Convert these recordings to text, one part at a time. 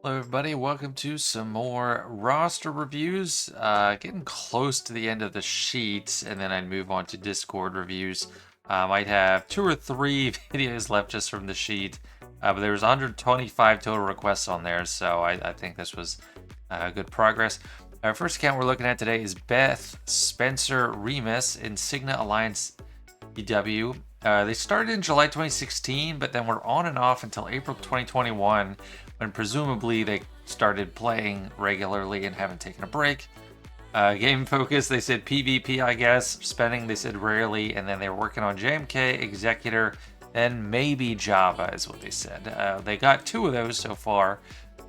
Hello, everybody. Welcome to some more roster reviews. Getting close to the end of the sheet, and then I'd move on to Discord reviews. Might have 2 or 3 videos left just from the sheet, but there was 125 total requests on there, so I think this was good progress. Our first account we're looking at today is BethSpencerRemus, Insignia Alliance EW. They started in July 2016, but then were on and off until April 2021, when presumably they started playing regularly and haven't taken a break. Game focus, they said PvP, I guess. Spending, they said rarely, and then they were working on JMK, Executor, and maybe Java is what they said. They got 2 of those so far,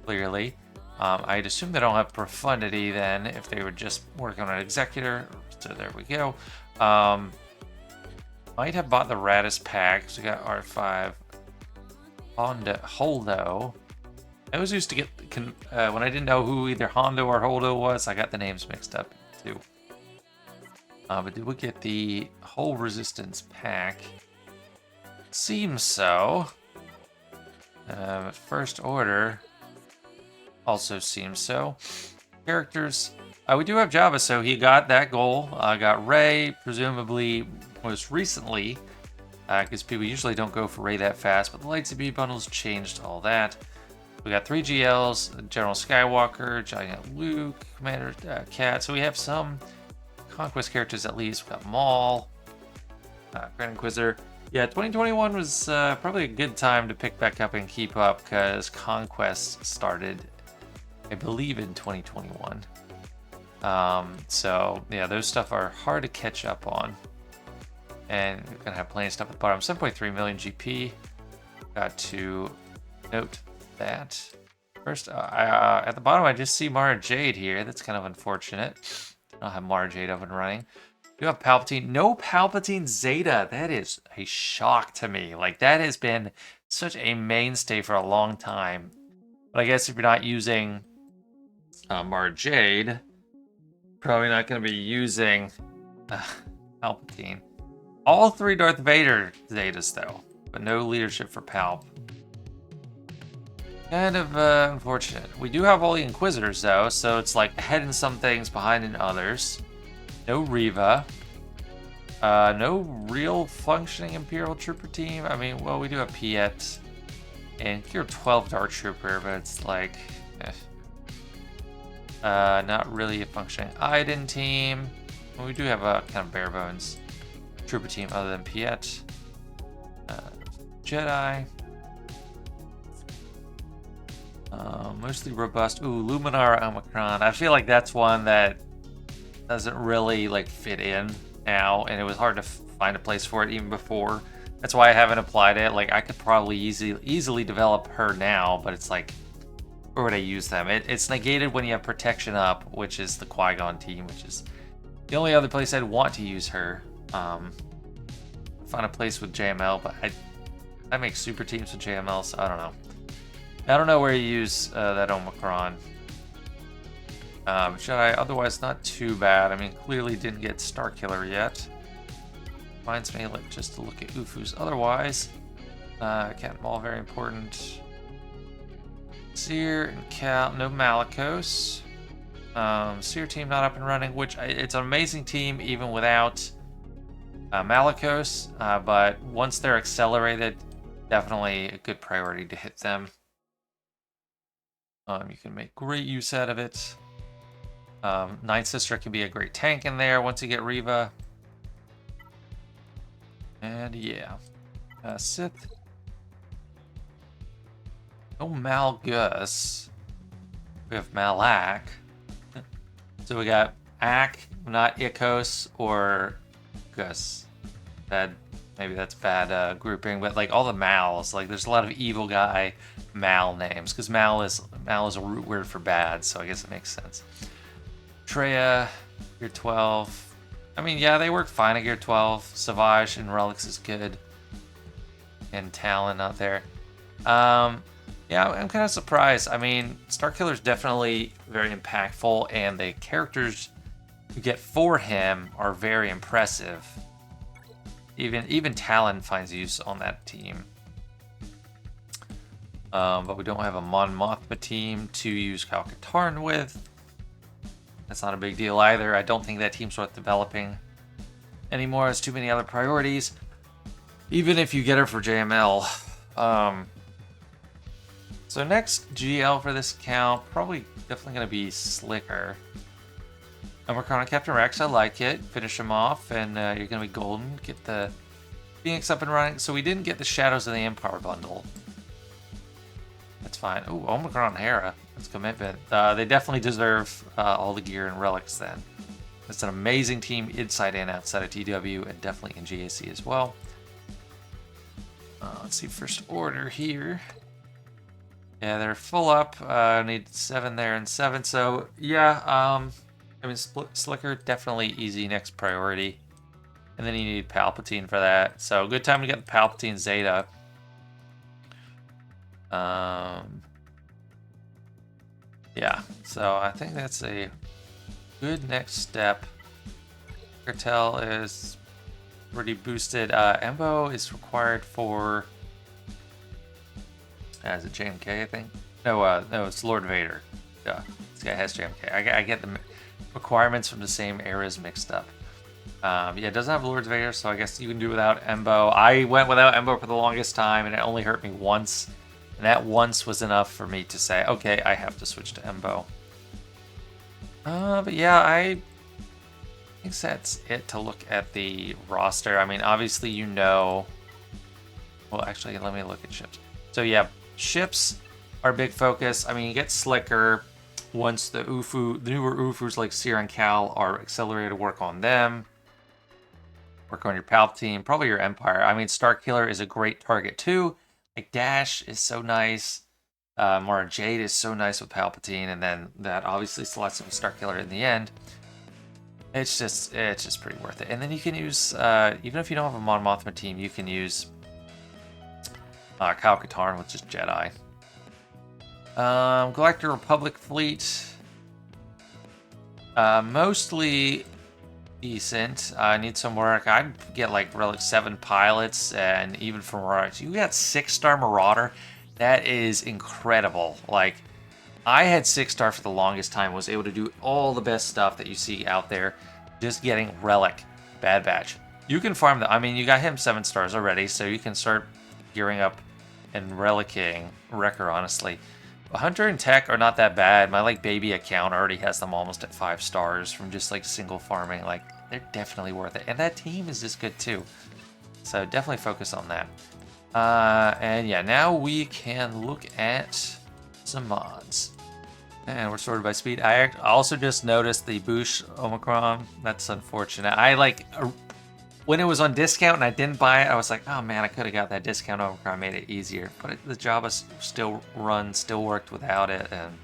clearly. I'd assume they don't have Profundity then, if they were just working on Executor. So there we go. Might have bought the Radis pack. So we got R5. Holdo. I always used to get, when I didn't know who either Hondo or Holdo was, I got the names mixed up too. But did we get the whole resistance pack? Seems so. First order also seems so. Characters. We do have Java, so he got that goal. Got Ray, presumably most recently, because people usually don't go for Ray that fast, but the Lightspeed bundles changed all that. We got 3 GLs, General Skywalker, Giant Luke, Commander Cat. So we have some Conquest characters at least. We got Maul, Grand Inquisitor. Yeah, 2021 was probably a good time to pick back up and keep up because Conquest started, I believe, in 2021. So yeah, those stuff are hard to catch up on. And we're gonna have plenty of stuff at the bottom. 7.3 million GP. Got to note that. First, at the bottom, I just see Mara Jade here. That's kind of unfortunate. I don't have Mara Jade up and running. Do have Palpatine. No Palpatine Zeta. That is a shock to me. Like, that has been such a mainstay for a long time. But I guess if you're not using Mara Jade, probably not going to be using Palpatine. All 3 Darth Vader Zetas, though, but no leadership for Palp. Kind of unfortunate. We do have all the Inquisitors, though, so it's like ahead in some things, behind in others. No Reva. No real functioning Imperial Trooper team. I mean, well, we do have Piet and Gear 12 Dark Trooper, but it's like, not really a functioning Iden team. Well, we do have a kind of bare bones Trooper team other than Piet. Jedi. Mostly robust. Ooh, Luminara Omicron. I feel like that's one that doesn't really like fit in now, and it was hard to find a place for it even before. That's why I haven't applied it. Like, I could probably easily develop her now, but it's like, where would I use them? It's negated when you have protection up, which is the Qui-Gon team, which is the only other place I'd want to use her. Find a place with JML, but I make super teams with JML, so I don't know. I don't know where you use that Omicron. Jedi, otherwise not too bad. I mean, clearly didn't get Starkiller yet. Reminds me, like, just to look at Ufus. Otherwise, Cat Maul, very important. Seer and Cal, no Malicos. Seer team not up and running, which it's an amazing team even without Malicos. But once they're accelerated, definitely a good priority to hit them. You can make great use out of it. Ninth Sister can be a great tank in there once you get Reva. And yeah. Sith. No Malgus. We have Malak. So we got Ak, not Ikos or Gus. Maybe that's bad grouping, but like all the Mals, like there's a lot of evil guy Mal names, because Mal is a root word for bad, so I guess it makes sense. Treya, Gear 12. I mean, yeah, they work fine at Gear 12. Savage and Relics is good. And Talon out there. Yeah, I'm kind of surprised. I mean, Starkiller's definitely very impactful, and the characters you get for him are very impressive. Even Talon finds use on that team. But we don't have a Mon Mothma team to use Kyle Katarn with. That's not a big deal either. I don't think that team's worth developing anymore. There's too many other priorities. Even if you get her for JML. So next GL for this account, probably definitely going to be Slicker. And we're calling Captain Rex. I like it. Finish him off, and you're going to be golden. Get the Phoenix up and running. So we didn't get the Shadows of the Empire bundle. That's fine. Ooh, Omicron Hera. That's commitment. They definitely deserve all the gear and relics then. It's an amazing team inside and outside of TW, and definitely in GAC as well. Let's see, first order here. Yeah, they're full up. Need 7 there and 7. So, yeah, I mean, Slicker, definitely easy next priority. And then you need Palpatine for that. So, good time to get the Palpatine Zeta. Yeah, so I think that's a good next step. Cartel is pretty boosted. Embo is required for... is it JMK, I think? No, it's Lord Vader. Yeah, this guy has JMK. I get the requirements from the same eras mixed up. Yeah, it doesn't have Lord Vader, so I guess you can do without Embo. I went without Embo for the longest time, and it only hurt me once. And that once was enough for me to say, okay, I have to switch to Embo. But yeah, I think that's it to look at the roster. I mean, obviously, you know... Well, actually, let me look at ships. So yeah, ships are a big focus. I mean, you get Slicker once the newer UFUs like Seer and Cal are accelerated to work on them. Work on your Palpatine, probably your Empire. I mean, Starkiller is a great target too. Like Dash is so nice. Mara Jade is so nice with Palpatine, and then that obviously selects him Starkiller in the end. It's just pretty worth it. And then you can use even if you don't have a Mon Mothma team, you can use Kyle Katarn with just Jedi. Galactic Republic Fleet, mostly decent. I need some work. I'd get like relic 7 pilots, and even from Marauders, you got 6-star Marauder. That is incredible. Like, I had 6-star for the longest time. Was able to do all the best stuff that you see out there. Just getting relic, Bad Batch. You can farm that. I mean, you got him 7 stars already, so you can start gearing up and relicking Wrecker. Honestly, Hunter and Tech are not that bad. My like baby account already has them almost at 5 stars from just like single farming. Like, they're definitely worth it, and that team is just good too. So definitely focus on that. And yeah, now we can look at some mods. And we're sorted by speed. I also just noticed the Boosh Omicron. That's unfortunate. I like when it was on discount and I didn't buy it, I was like, oh man, I could have got that discount Omicron, made it easier. But the Jabba still worked without it. And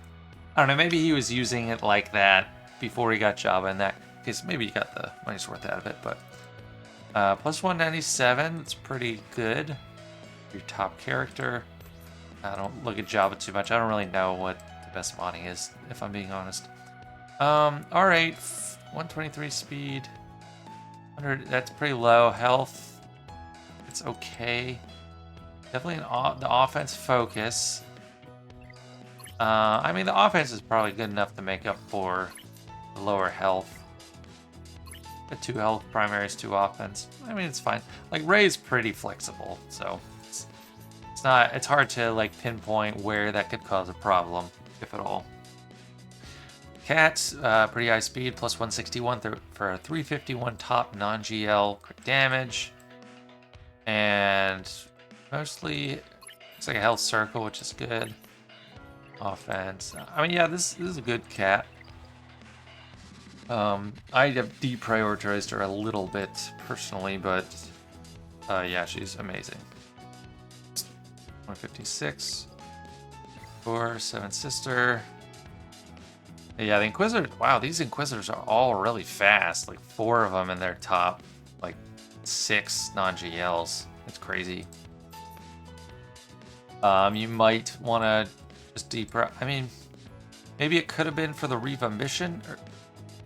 I don't know, maybe he was using it like that before he got Jabba. In that case, maybe he got the money's worth out of it. But plus 197, it's pretty good. Your top character. I don't look at Jabba too much. I don't really know what the best modding is, if I'm being honest. Alright, 123 speed. 100, that's pretty low. Health, it's okay. Definitely the offense focus. I mean, the offense is probably good enough to make up for the lower health. The 2 health primaries, 2 offense. I mean, it's fine. Like, Rey's pretty flexible, so it's hard to like pinpoint where that could cause a problem, if at all. Cat, pretty high speed, plus 161 for a 351 top non-GL quick damage. And mostly looks like a health circle, which is good. Offense. I mean, yeah, this is a good cat. I have deprioritized her a little bit personally, but yeah, she's amazing. 156 for 7 sister. Yeah, the Inquisitor. Wow, these Inquisitors are all really fast. Like 4 of them in their top, like 6 non-GLs. It's crazy. You might want to just I mean, maybe it could have been for the Reva mission,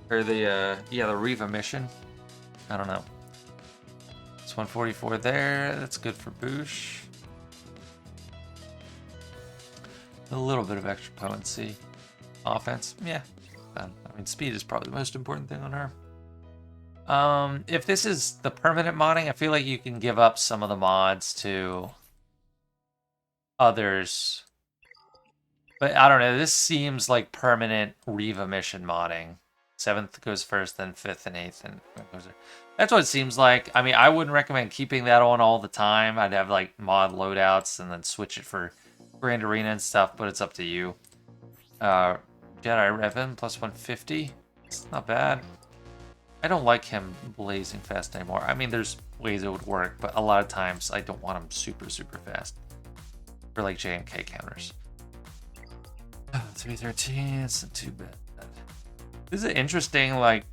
or the the Reva mission. I don't know. It's 144 there. That's good for Boosh. A little bit of extra potency. Offense, yeah. I mean, speed is probably the most important thing on her. If this is the permanent modding, I feel like you can give up some of the mods to others. But I don't know, this seems like permanent Riva mission modding. 7th goes first, then 5th and 8th, and that's what it seems like. I mean, I wouldn't recommend keeping that on all the time. I'd have like mod loadouts and then switch it for Grand Arena and stuff, but it's up to you. Jedi Revan plus 150. It's not bad. I don't like him blazing fast anymore. I mean, there's ways it would work, but a lot of times I don't want him super, super fast. For like JMK counters. 313, it's not too bad. This is an interesting, like,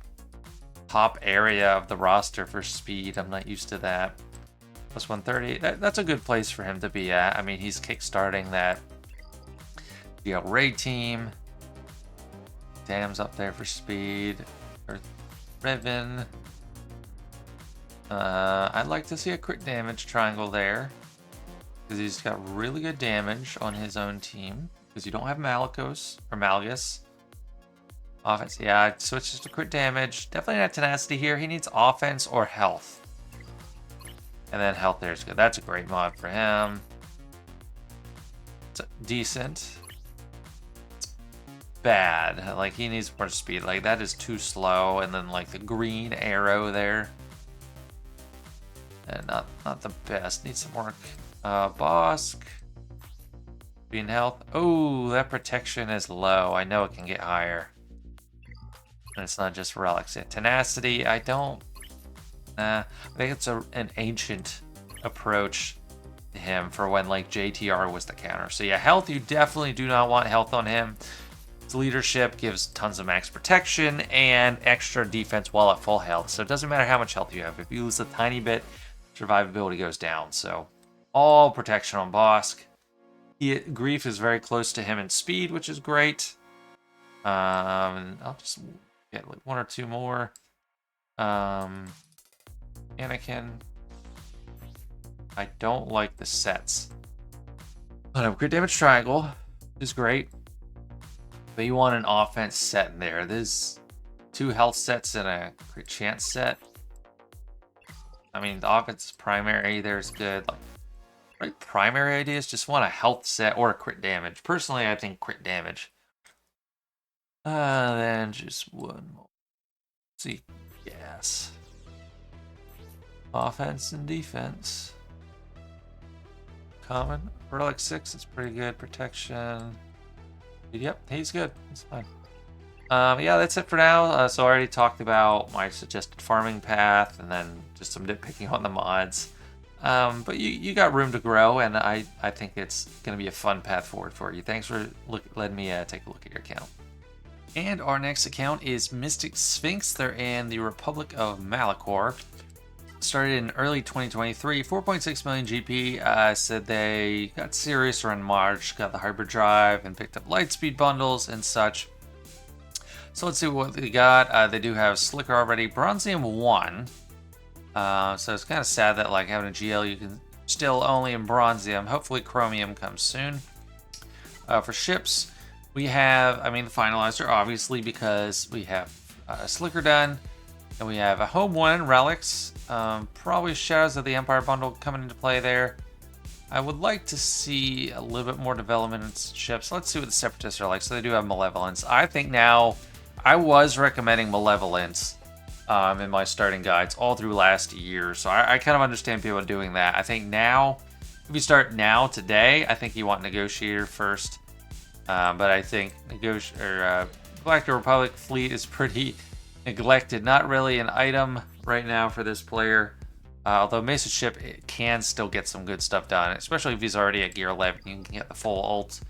top area of the roster for speed. I'm not used to that. Plus 130. That's a good place for him to be at. I mean, he's kickstarting that raid team. Dam's up there for speed. Earth Revan. I'd like to see a crit damage triangle there. Because he's got really good damage on his own team. Because you don't have Malicos or Malgus. Offense, yeah, it switches to crit damage. Definitely not tenacity here. He needs offense or health. And then health there is good. That's a great mod for him. It's decent. Bad. Like, he needs more speed. Like, that is too slow. And then, like, the green arrow there. And not the best. Needs some work. Bosk. Being health. Oh, that protection is low. I know it can get higher. And it's not just relics. Yeah, tenacity, I don't... I think it's an ancient approach to him for when, like, JTR was the counter. So yeah, health, you definitely do not want health on him. His leadership gives tons of max protection and extra defense while at full health. So it doesn't matter how much health you have. If you lose a tiny bit, survivability goes down. So all protection on Bosk. Grief is very close to him in speed, which is great. I'll just get like one or two more. Anakin. I don't like the sets. But crit damage triangle is great. But you want an offense set in there. There's 2 health sets and a crit chance set. I mean, the offense primary there is good. Like, right, primary ideas just want a health set or a crit damage. Personally, I think crit damage. Then just one more. Let's see, gas. Offense and defense. Common. Relic 6 is pretty good. Protection. Yep, he's good. He's fine. Yeah, that's it for now. So I already talked about my suggested farming path and then just some nitpicking on the mods. But you got room to grow, and I think it's going to be a fun path forward for you. Thanks for letting me take a look at your account. And our next account is Mystic Sphinx. They're in the Republic of Malachor. Started in early 2023, 4.6 million GP. Said they got serious around March, got the hybrid drive, and picked up lightspeed bundles and such. So let's see what they got. They do have Slicker already, Bronzium 1. So it's kind of sad that like having a GL you can still only in Bronzium. Hopefully Chromium comes soon. For ships, we have, I mean, the Finalizer, obviously, because we have Slicker done. And we have a Home 1 Relics. Probably Shadows of the Empire bundle coming into play there. I would like to see a little bit more development in ships. Let's see what the Separatists are like. So they do have Malevolence. I think now, I was recommending Malevolence in my starting guides all through last year. So I kind of understand people doing that. I think now, if you start now, today, I think you want Negotiator first. But I think Galactic Republic Fleet is pretty neglected. Not really an item right now for this player. Although Mesa Ship can still get some good stuff done, especially if he's already at gear 11. You can get the full ult.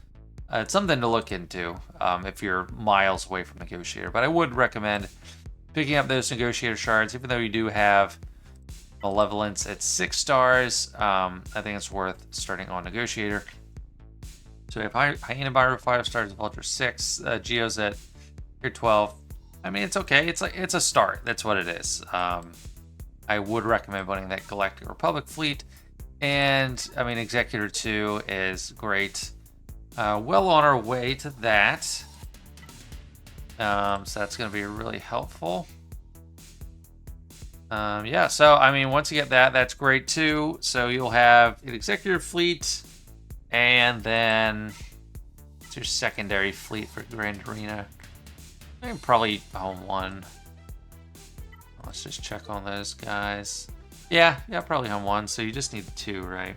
It's something to look into if you're miles away from Negotiator. But I would recommend picking up those Negotiator shards, even though you do have Malevolence at 6 stars. I think it's worth starting on Negotiator. So if Hyena Byro 5 stars, Vulture 6, Geo's at tier 12. I mean, it's okay. It's a start. That's what it is. I would recommend putting that Galactic Republic Fleet. And, I mean, Executor 2 is great. Well on our way to that. So that's going to be really helpful. Yeah, so I mean, once you get that, that's great too. So you'll have an executive fleet, and then it's your secondary fleet for Grand Arena. I think probably home one. Let's just check on those guys. Yeah, probably home one. So you just need 2, right?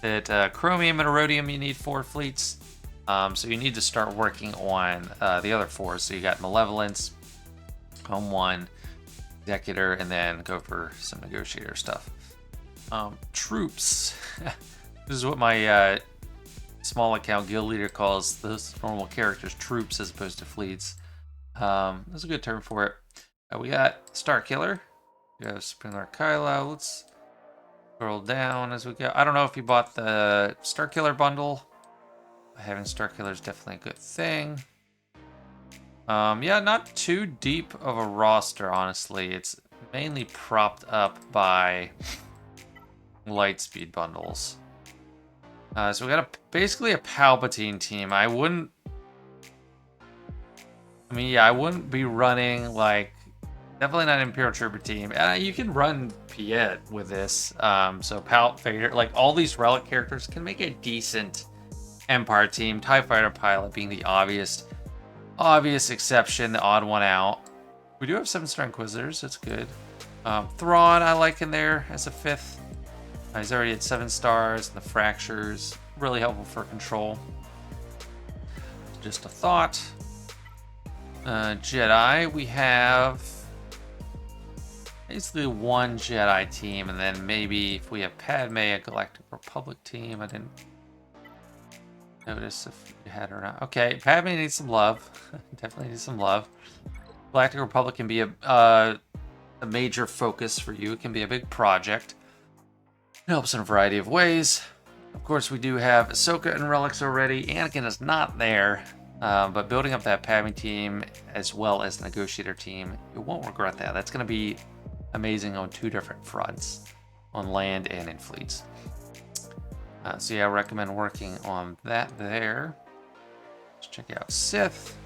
That chromium and rhodium, you need 4 fleets. So you need to start working on the other 4. So you got Malevolence, home 1, Executor, and then go for some negotiator stuff. Troops. This is what my small account guild leader calls those normal characters troops as opposed to fleets. That's a good term for it. We got Starkiller. We have Sprinter Kylo. Let's scroll down as we go. I don't know if you bought the Starkiller bundle. Having Starkiller is definitely a good thing. Yeah, not too deep of a roster, honestly. It's mainly propped up by Lightspeed bundles. So we got basically a Palpatine team. I wouldn't be running like, definitely not an Imperial Trooper team. You can run Piet with this. So Palp, Vader, like all these relic characters can make a decent Empire team. TIE Fighter Pilot being the obvious exception, the odd one out. We do have 7-star Inquisitors, that's good. Thrawn I like in there as a 5th. He's already at 7 stars, and the Fractures, really helpful for control. Just a thought. Jedi, we have basically 1 Jedi team, and then maybe if we have Padme, a Galactic Republic team. I didn't notice if you had or not. Okay, Padme needs some love. Definitely needs some love. Galactic Republic can be a major focus for you. It can be a big project. It helps in a variety of ways. Of course, we do have Ahsoka and relics already. Anakin is not there. But building up that Padme team as well as the negotiator team, you won't regret that. That's going to be amazing on 2 different fronts, on land and in fleets. So yeah, I recommend working on that there. Let's check out Sith.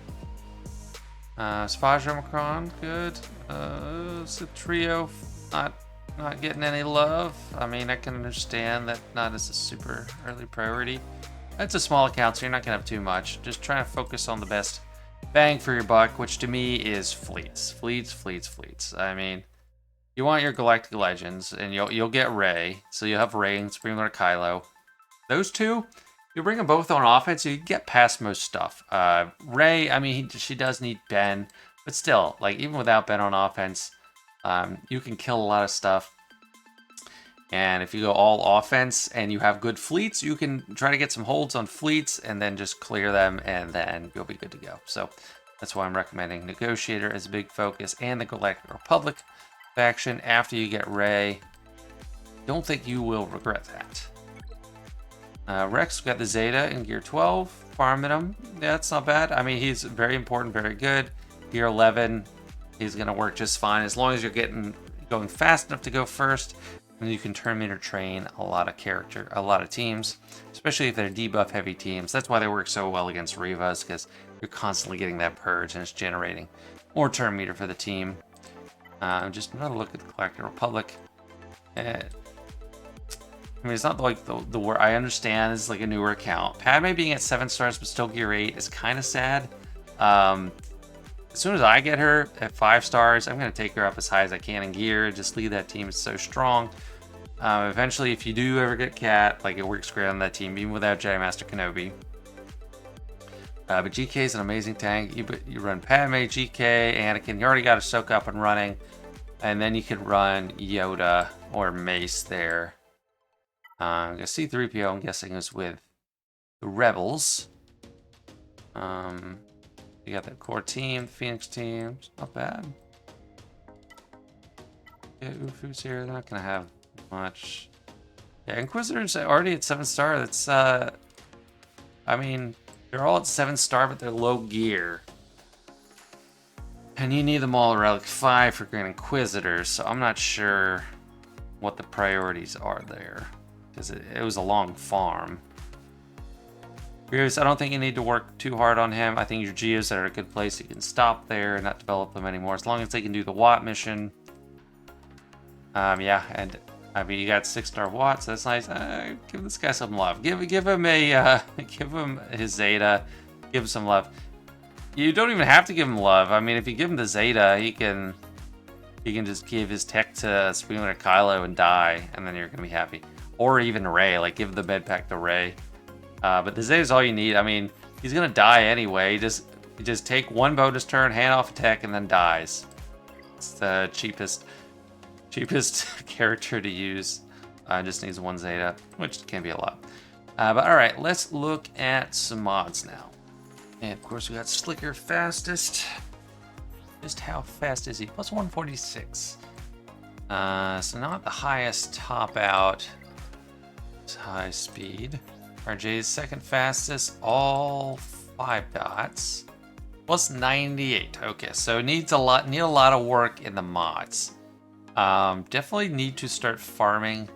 Spage Omicron, good. Sith Trio, not getting any love. I mean, I can understand that not as a super early priority. It's a small account, so you're not going to have too much. Just trying to focus on the best bang for your buck, which to me is fleets. Fleets. I mean, you want your Galactic Legends, and you'll get Rey. So you'll have Rey and Supreme Lord Kylo. Those 2, you bring them both on offense, you get past most stuff. Rey, I mean, she does need Ben, but still, like even without Ben on offense, you can kill a lot of stuff. And if you go all offense and you have good fleets, you can try to get some holds on fleets and then just clear them, and then you'll be good to go. So that's why I'm recommending Negotiator as a big focus, and the Galactic Republic faction after you get Rey. Don't think you will regret that. Rex, we got the Zeta in Gear 12, farming him. Yeah, that's not bad. I mean, he's very important, very good. Gear 11, he's going to work just fine as long as you're going fast enough to go first. And you can turn meter train a lot of teams, especially if they're debuff heavy teams. That's why they work so well against Revas, because you're constantly getting that purge and it's generating more turn meter for the team. Just another look at the Galactic Republic. I mean, it's not like the word. I understand it's like a newer account. Padme being at 7 stars but still Gear 8 is kind of sad. As soon as I get her at 5 stars, I'm going to take her up as high as I can in gear. Just leave that team. It's so strong. Eventually, if you do ever get Cat, like it works great on that team, even without Jedi Master Kenobi. But GK is an amazing tank. You run Padme, GK, Anakin. You already got Ahsoka up and running. And then you could run Yoda or Mace there. C-3PO, I'm guessing, is with the Rebels. You got the core team, the Phoenix team. It's not bad. Yeah, Ufu's here. They're not going to have much. Yeah, Inquisitors are already at 7 star. That's, I mean, they're all at 7 star, but they're low gear. And you need them all at Relic 5 for Grand Inquisitors, so I'm not sure what the priorities are there. Because it was a long farm. Geos, I don't think you need to work too hard on him. I think your Geos are at a good place. You can stop there and not develop them anymore. As long as they can do the Watt mission. Yeah, and I mean, you got 6-star Watts. That's nice. Give this guy some love. Give him a give him his Zeta. Give him some love. You don't even have to give him love. I mean, if you give him the Zeta, he can just give his tech to Sphinx or Kylo and die, and then you're gonna be happy. Or even Rey, like give the med pack to Rey. But the Zeta is all you need. I mean, he's gonna die anyway. Just take one bonus turn, hand off a tech, and then dies. It's the cheapest character to use. Just needs one Zeta, which can be a lot. But all right, let's look at some mods now. And of course, we got Slicker fastest. Just how fast is he? Plus 146. So not the highest top out. It's high speed. RJ's second fastest, all 5 dots. Plus 98. Okay, so need a lot of work in the mods. Definitely need to start farming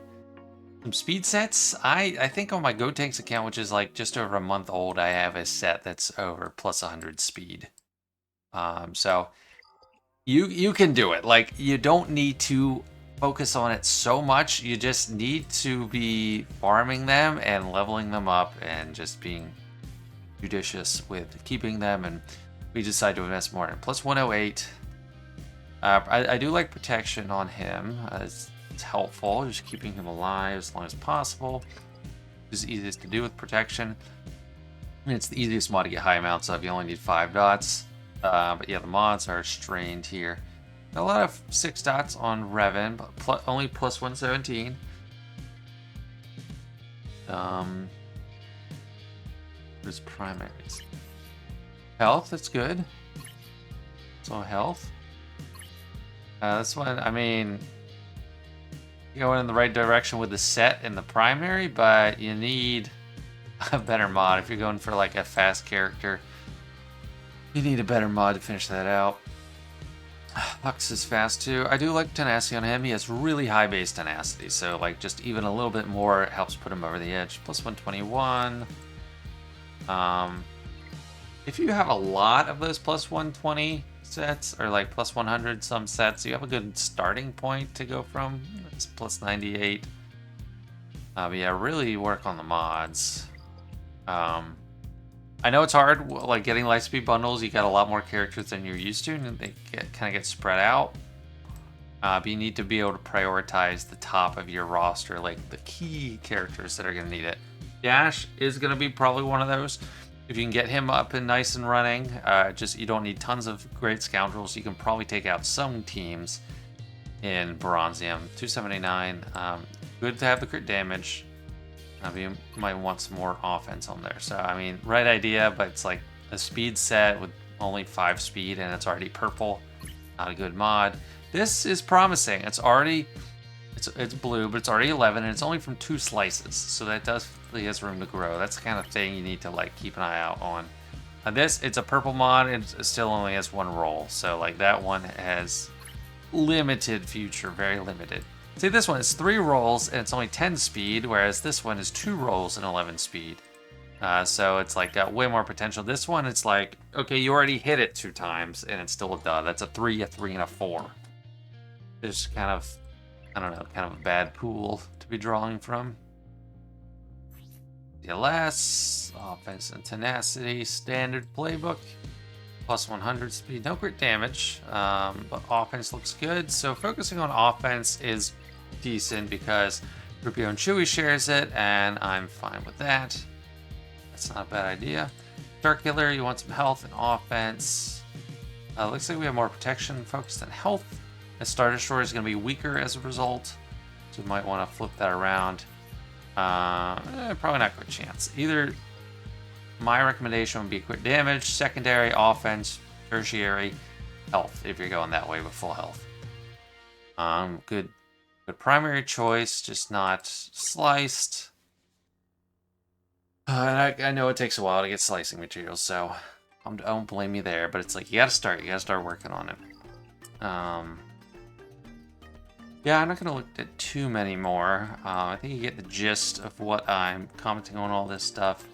some speed sets. I think on my GoTanks account, which is like just over a month old, I have a set that's over plus 100 speed. So you can do it. Like, you don't need to focus on it so much. You just need to be farming them and leveling them up and just being judicious with keeping them. And we decide to invest more in plus 108. I do like protection on him. It's helpful, just keeping him alive as long as possible. It's the easiest to do with protection. And it's the easiest mod to get high amounts of. You only need 5 dots. But yeah, the mods are strained here. A lot of 6 dots on Revan, but only plus 117. There's primaries. Health, that's good. So health. This one, I mean, you're going in the right direction with the set and the primary, but you need a better mod. If you're going for like a fast character, you need a better mod to finish that out. Hux is fast too. I do like tenacity on him. He has really high base tenacity, so like just even a little bit more helps put him over the edge. Plus 121. If you have a lot of those plus 120 sets, or like plus 100 some sets, you have a good starting point to go from. It's plus 98. But yeah, really work on the mods. I know it's hard, like getting Lightspeed bundles. You got a lot more characters than you're used to, and they kind of get spread out. But you need to be able to prioritize the top of your roster, like the key characters that are going to need it. Dash is going to be probably one of those. If you can get him up and nice and running, you don't need tons of great scoundrels. You can probably take out some teams in Bronzium. 279. Good to have the crit damage. You might want some more offense on there. So, I mean, right idea, but it's like a speed set with only 5 speed, and it's already purple. Not a good mod. This is promising. It's blue, but it's already 11, and it's only from 2 slices. So that definitely has room to grow. That's the kind of thing you need to like keep an eye out on. It's a purple mod, and it still only has 1 roll. So like that one has limited future, very limited. See, this one is 3 rolls and it's only 10 speed, whereas this one is 2 rolls and 11 speed. So it's like got way more potential. This one, it's like, okay, you already hit it 2 times and it's still a dud. That's a 3, a 3, and a 4. It's kind of, I don't know, kind of a bad pool to be drawing from. DLS, offense and tenacity, standard playbook. Plus 100 speed, no crit damage, but offense looks good. So focusing on offense is decent because Rupio and Chewie shares it, and I'm fine with that. That's not a bad idea. Circular, you want some health and offense. Looks like we have more protection focused on health. The Star Destroyer is going to be weaker as a result, so we might want to flip that around. Probably not a good chance. Either my recommendation would be crit damage, secondary, offense, tertiary, health, if you're going that way with full health. Good primary choice, just not sliced. And I know it takes a while to get slicing materials, so I don't blame you there, but it's like, you gotta start working on it. Yeah, I'm not gonna look at too many more. I think you get the gist of what I'm commenting on all this stuff.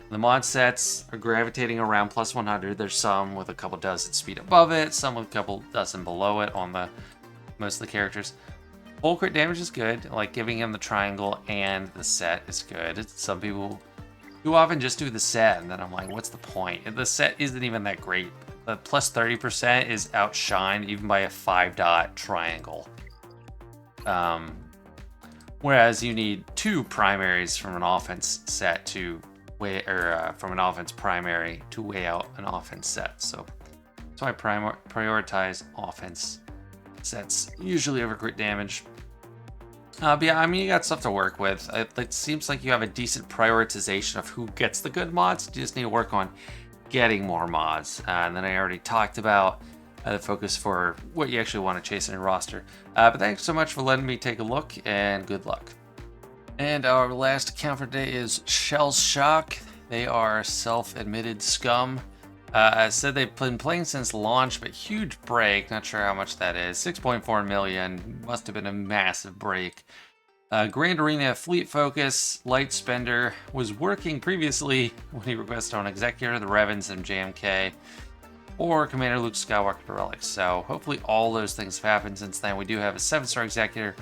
The mod sets are gravitating around plus 100. There's some with a couple dozen speed above it, some with a couple dozen below it on the most of the characters. Full crit damage is good, like giving him the triangle and the set is good. Some people too often just do the set, and then I'm like, what's the point? The set isn't even that great. The plus 30% is outshined even by a 5-dot triangle. Whereas you need 2 primaries from an offense set to weigh, or from an offense primary to weigh out an offense set. So that's why I prioritize offense sets usually over crit damage. But yeah, I mean, you got stuff to work with. It seems like you have a decent prioritization of who gets the good mods. You just need to work on getting more mods. And then I already talked about the focus for what you actually want to chase in your roster. But thanks so much for letting me take a look, and good luck. And our last account for today is Shellshock. They are self-admitted scum. I said they've been playing since launch, but huge break. Not sure how much that is. 6.4 million. Must have been a massive break. Grand Arena Fleet Focus, Light Spender, was working previously when he requested on Executor, the Revens, and JMK, or Commander Luke Skywalker Relics. So hopefully all those things have happened since then. We do have a 7-star Executor,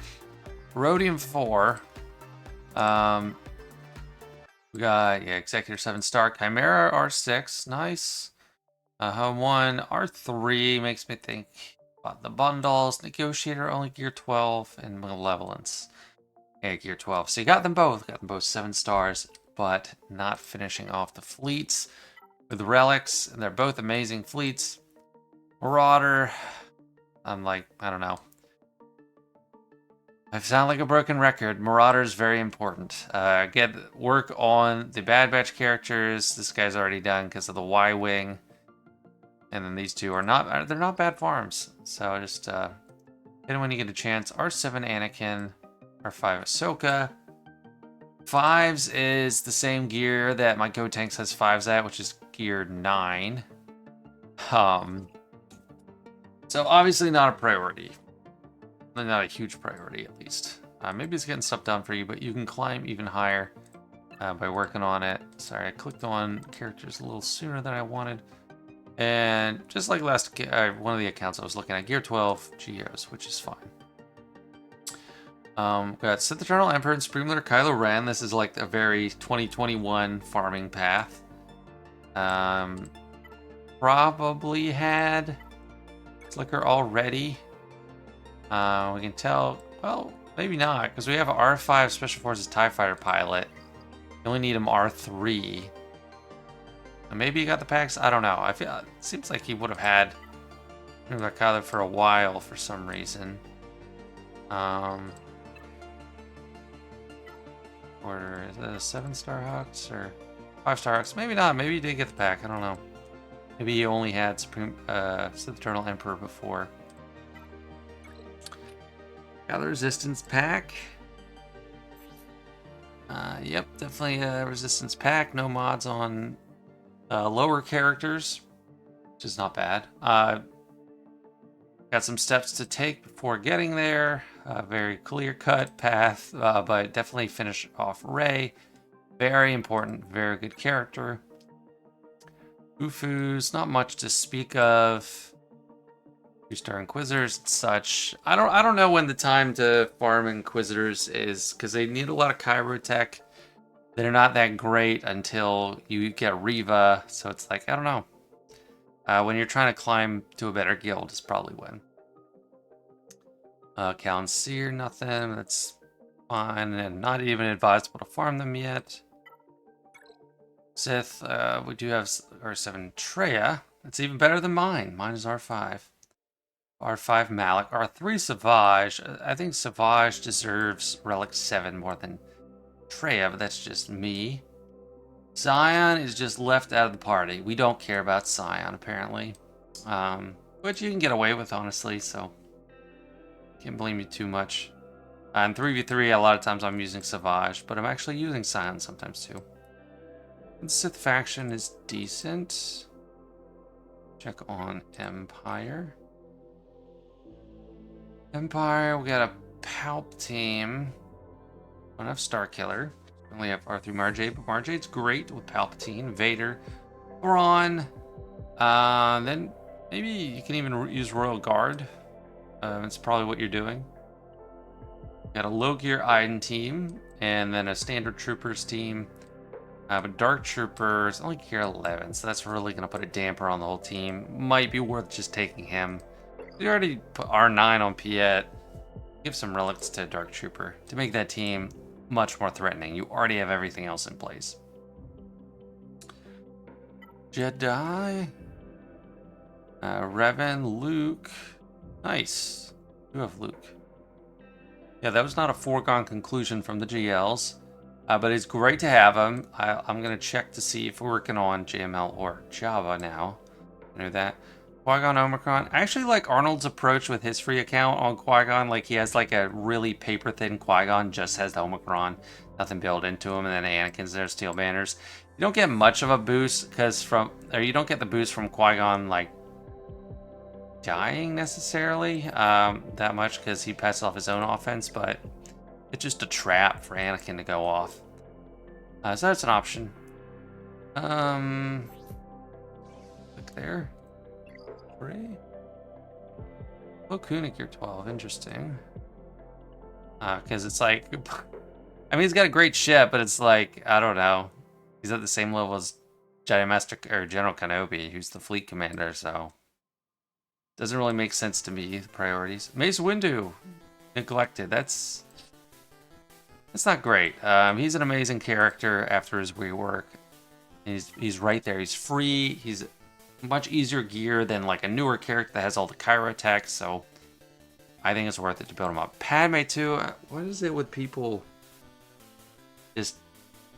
Rhodium 4. We got Executor 7-star, Chimera R6, nice. Home 1, R3 makes me think about the bundles. Negotiator only gear 12, and Malevolence gear 12. So you got them both 7 stars, but not finishing off the fleets with the relics, and they're both amazing fleets. Marauder, I'm like, I don't know. I sound like a broken record. Marauder is very important. Get work on the Bad Batch characters. This guy's already done because of the Y-Wing. And then these two are not, they're not bad farms. So just hit them when you get a chance. R7 Anakin, R5 Ahsoka. 5s is the same gear that my Go Tanks has 5s at, which is gear 9. So obviously not a priority. Not a huge priority, at least. Maybe it's getting stuff done for you, but you can climb even higher by working on it. Sorry, I clicked on characters a little sooner than I wanted. And just like last one of the accounts I was looking at, gear 12 Geos, which is fine. Got Sith Eternal Emperor and Supreme Leader Kylo Ren. This is like a very 2021 farming path. Probably had Slicker already. We can tell, well, maybe not, because we have an R5 Special Forces TIE Fighter pilot. You only need him R3. And maybe he got the packs, I don't know. I feel it seems like he would have had Kylo for a while for some reason. Order, is it a 7-star Hux or 5-star Hux? Maybe not, maybe he did get the pack, I don't know. Maybe he only had Supreme Sith Eternal Emperor before. Got the Resistance pack. Yep, definitely a Resistance pack. No mods on lower characters, which is not bad. Got some steps to take before getting there. Very clear-cut path, but definitely finish off Rey. Very important, very good character. Ufu's not much to speak of. 2-star Inquisitors and such. I don't know when the time to farm Inquisitors is, because they need a lot of Cairo tech. They're not that great until you get Riva, so it's like, I don't know. When you're trying to climb to a better guild is probably when. Callan Seer, nothing. That's fine, and not even advisable to farm them yet. Sith, we do have R7 Treya. That's even better than mine. Mine is R5. R5 Malik, R3 Savage. I think Savage deserves Relic 7 more than Treya, but that's just me. Scion is just left out of the party. We don't care about Scion, apparently. Which you can get away with, honestly, so can't blame you too much. In 3v3, a lot of times I'm using Savage, but I'm actually using Scion sometimes too. The Sith faction is decent. Check on Empire. Empire, we got a Palpatine. Don't have Starkiller. only have R3 Marjade, but Marjade's great with Palpatine, Vader, Thrawn. Then maybe you can even use Royal Guard. It's probably what you're doing. Got a low gear Iden team, and then a standard troopers team. But Dark Troopers only gear 11, so that's really gonna put a damper on the whole team. Might be worth just taking him. We already put R9 on Piet. Give some relics to Dark Trooper to make that team much more threatening. You already have everything else in place. Jedi. Revan, Luke. Nice. You have Luke. Yeah, that was not a foregone conclusion from the GLs. But it's great to have him. I'm going to check to see if we're working on JML or Java now. I know that. Qui-Gon Omicron. I actually like Arnold's approach with his free account on Qui-Gon. Like, he has like a really paper-thin Qui-Gon, just has the Omicron. Nothing built into him, and then Anakin's there, Steel Banners. You don't get much of a boost, you don't get the boost from Qui-Gon, like, dying necessarily that much, because he passes off his own offense, but it's just a trap for Anakin to go off. So that's an option. Click there. Plo Koon at gear 12, interesting. Because it's like, I mean, he's got a great ship, but it's like, I don't know. He's at the same level as Jedi Master or General Kenobi, who's the fleet commander, so doesn't really make sense to me. The priorities. Mace Windu, neglected. That's not great. He's an amazing character after his rework. He's right there. He's free. He's much easier gear than like a newer character that has all the Kyro attacks, so I think it's worth it to build him up. Padme too. What is it with people just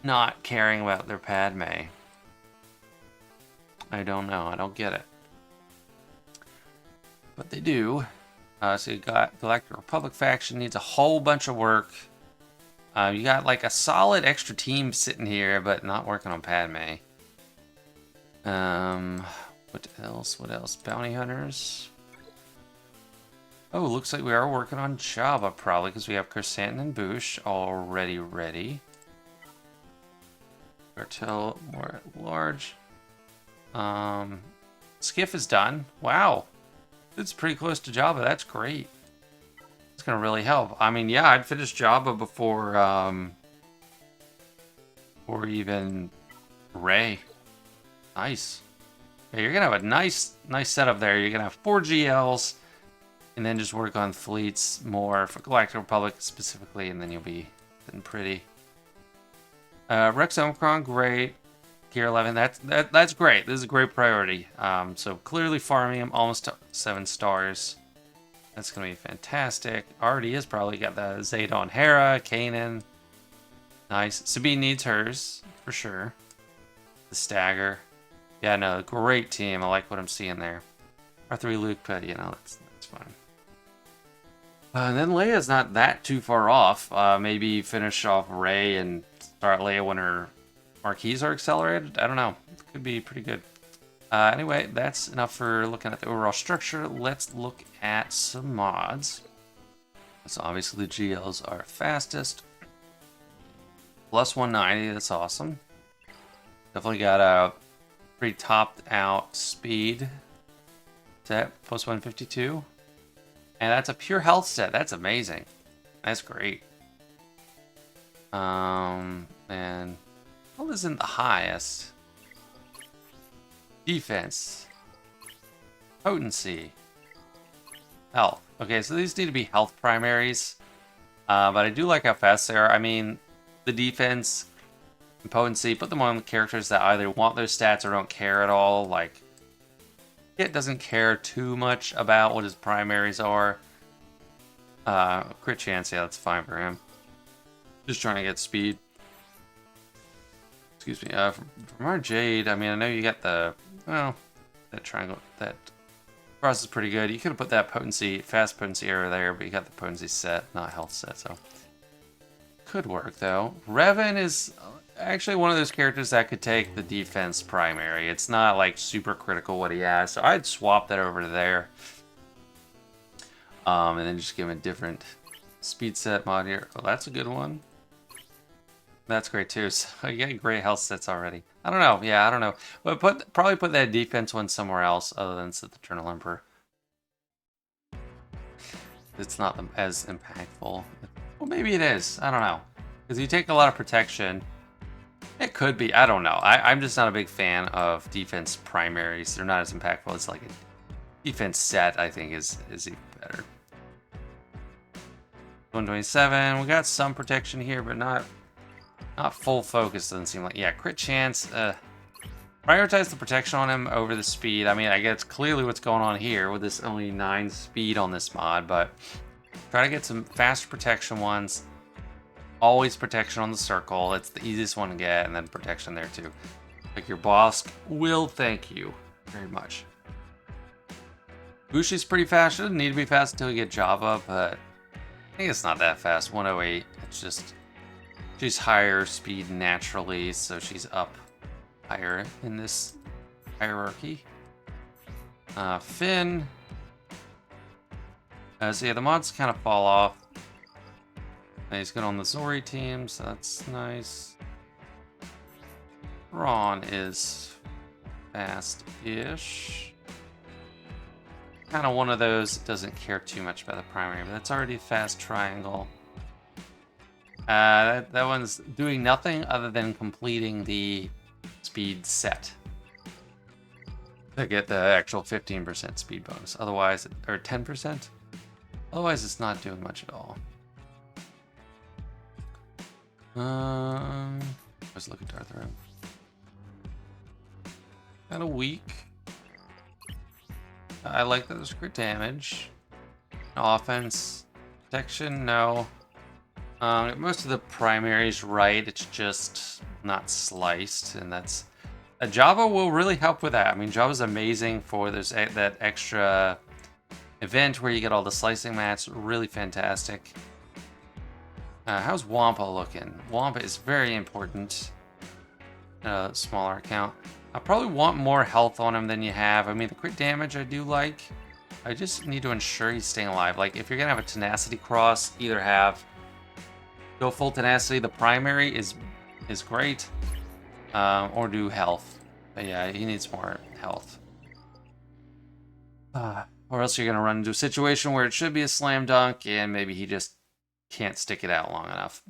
not caring about their Padme? I don't know. I don't get it. But they do. So you got Galactic Republic faction needs a whole bunch of work. You got like a solid extra team sitting here, but not working on Padme. What else? What else? Bounty hunters. Oh, looks like we are working on Java probably because we have Chrysanthemum and Boosh already ready. Cartel more at large. Skiff is done. Wow. It's pretty close to Java. That's great. It's gonna really help. I mean, yeah, I'd finish Java before or even Ray. Nice. Yeah, you're gonna have a nice setup there. You're gonna have 4 GLs, and then just work on fleets more for Galactic Republic specifically, and then you'll be sitting pretty. Rex Omicron, great. Gear 11, that's great. This is a great priority. So clearly farming him almost to 7 stars. That's gonna be fantastic. Already has probably got the Zeta on Hera, Kanan. Nice. Sabine needs hers for sure. The stagger. Yeah, no, great team. I like what I'm seeing there. R3 Luke, but you know, that's fine. And then Leia's not that too far off. Maybe finish off Rey and start Leia when her marquees are accelerated. I don't know. It could be pretty good. Anyway, that's enough for looking at the overall structure. Let's look at some mods. So obviously the GLs are fastest. Plus 190, that's awesome. Definitely got a pretty topped out speed set, plus 152. And that's a pure health set. That's amazing. That's great. And what isn't the highest? Defense. Potency. Health. Okay, so these need to be health primaries. But I do like how fast they are. I mean, the defense and potency, put them on characters that either want those stats or don't care at all. Like, it doesn't care too much about what his primaries are. Crit chance, yeah, that's fine for him. Just trying to get speed. Excuse me. From our Jade, I mean, I know you got the, well, that triangle, that cross is pretty good. You could have put that potency, fast potency arrow there, but you got the potency set, not health set, so. Could work, though. Revan is actually one of those characters that could take the defense primary. It's not, like, super critical what he has, so I'd swap that over to there. And then just give him a different speed set mod here. Oh, that's a good one. That's great too. So you got great health sets already. I don't know. Yeah, I don't know. But probably put that defense one somewhere else other than the Eternal Emperor. It's not as impactful. Well, maybe it is. I don't know. Because you take a lot of protection. It could be. I don't know. I'm just not a big fan of defense primaries. They're not as impactful as like a defense set, I think, is even better. 127. We got some protection here, but not full focus, doesn't seem like. Yeah, crit chance. Prioritize the protection on him over the speed. I mean, I guess clearly what's going on here with this only 9 speed on this mod, but try to get some faster protection ones. Always protection on the circle. It's the easiest one to get, and then protection there too. Like your boss will thank you very much. Bushi's pretty fast. She doesn't need to be fast until you get Java, but I think it's not that fast. 108. It's just she's higher speed naturally, so she's up higher in this hierarchy. Finn. So yeah, the mods kind of fall off. And he's good on the Zori team, so that's nice. Ron is fast-ish. Kind of one of those that doesn't care too much about the primary, but that's already a fast triangle. That one's doing nothing other than completing the speed set to get the actual 15% speed bonus. Otherwise, or 10%. Otherwise, it's not doing much at all. Let's look at Darth Room. Kind of weak. I like that there's crit damage. Offense. Protection, no. Most of the primaries right, it's just not sliced, and that's... Java will really help with that. I mean, Java's amazing for that extra event where you get all the slicing mats. Really fantastic. How's Wampa looking? Wampa is very important. Smaller account. I probably want more health on him than you have. I mean, the crit damage I do like. I just need to ensure he's staying alive. Like, if you're gonna have a tenacity cross, either go full tenacity. The primary is great, or do health. But yeah, he needs more health. Or else you're gonna run into a situation where it should be a slam dunk, and maybe he just can't stick it out long enough.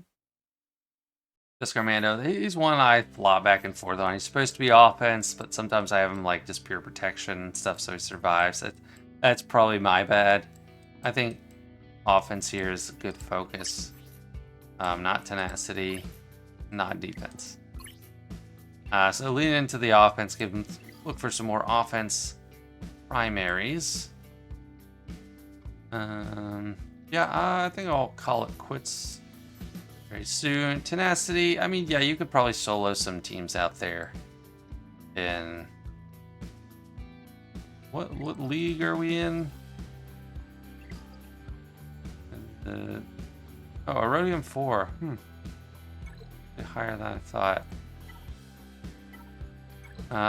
This Commando, he's one I flop back and forth on. He's supposed to be offense, but sometimes I have him like just pure protection and stuff, so he survives. That's probably my bad. I think offense here is a good focus. Not tenacity, not defense. So lean into the offense, look for some more offense primaries. Yeah, I think I'll call it quits very soon. Tenacity, I mean, yeah, you could probably solo some teams out there. In what league are we in? Oh, Erodium 4. Bit higher than I thought.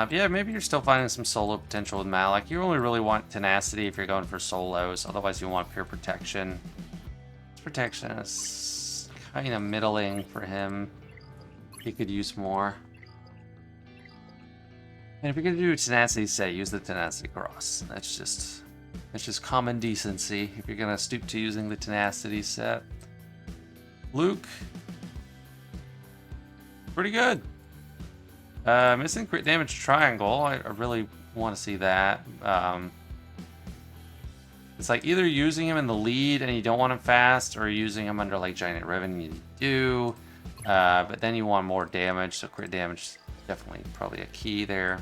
Yeah, maybe you're still finding some solo potential with Malik. You only really want tenacity if you're going for solos. Otherwise, you want pure protection. Protection is kind of middling for him. He could use more. And if you're gonna do a tenacity set, use the tenacity cross. That's just common decency. If you're gonna stoop to using the tenacity set. Luke, pretty good. Missing crit damage triangle. I really want to see that. It's like either using him in the lead and you don't want him fast, or using him under like Giant Riven and you do. But then you want more damage, so crit damage is definitely probably a key there.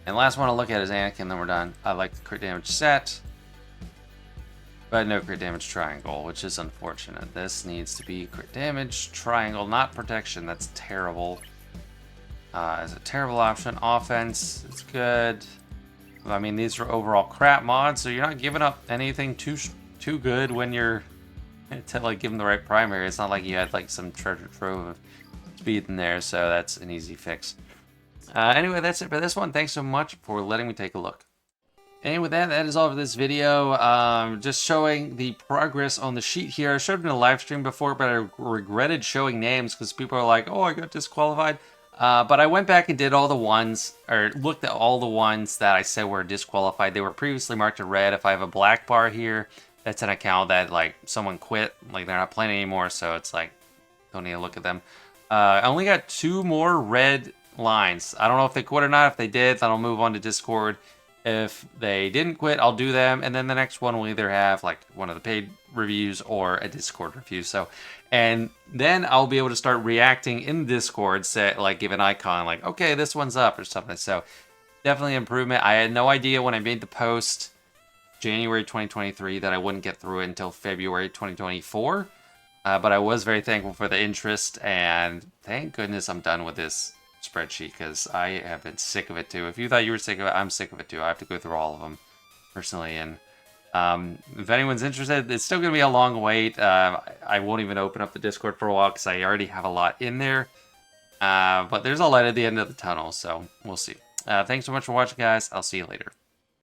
And last one to look at is Anakin, then we're done. I like the crit damage set, but no crit damage triangle, which is unfortunate. This needs to be crit damage triangle, not protection. That's terrible. It's a terrible option. Offense, it's good. I mean, these are overall crap mods, so you're not giving up anything too good when you're to like give them the right primary. It's not like you had like some treasure trove of speed in there, so that's an easy fix. Anyway, that's it for this one. Thanks so much for letting me take a look. And with that, that is all for this video. Just showing the progress on the sheet here. I showed it in a live stream before, but I regretted showing names because people are like, oh, I got disqualified. But I went back and did all the ones, or looked at all the ones that I said were disqualified. They were previously marked in red. If I have a black bar here, that's an account that, like, someone quit. Like, they're not playing anymore, so it's like, don't need to look at them. I only got 2 more red lines. I don't know if they quit or not. If they did, then I'll move on to Discord. If they didn't quit, I'll do them, and then the next one will either have like one of the paid reviews or a Discord review. So, and then I'll be able to start reacting in Discord, say, like, give an icon, like, okay, this one's up or something. So, definitely improvement. I had no idea when I made the post January 2023 that I wouldn't get through it until February 2024. But I was very thankful for the interest, and thank goodness I'm done with this spreadsheet because I have been sick of it too. If you thought you were sick of it, I'm sick of it too. I have to go through all of them personally, and if anyone's interested, it's still going to be a long wait. I won't even open up the Discord for a while because I already have a lot in there, but there's a light at the end of the tunnel, so we'll see. Thanks so much for watching, guys. I'll see you later.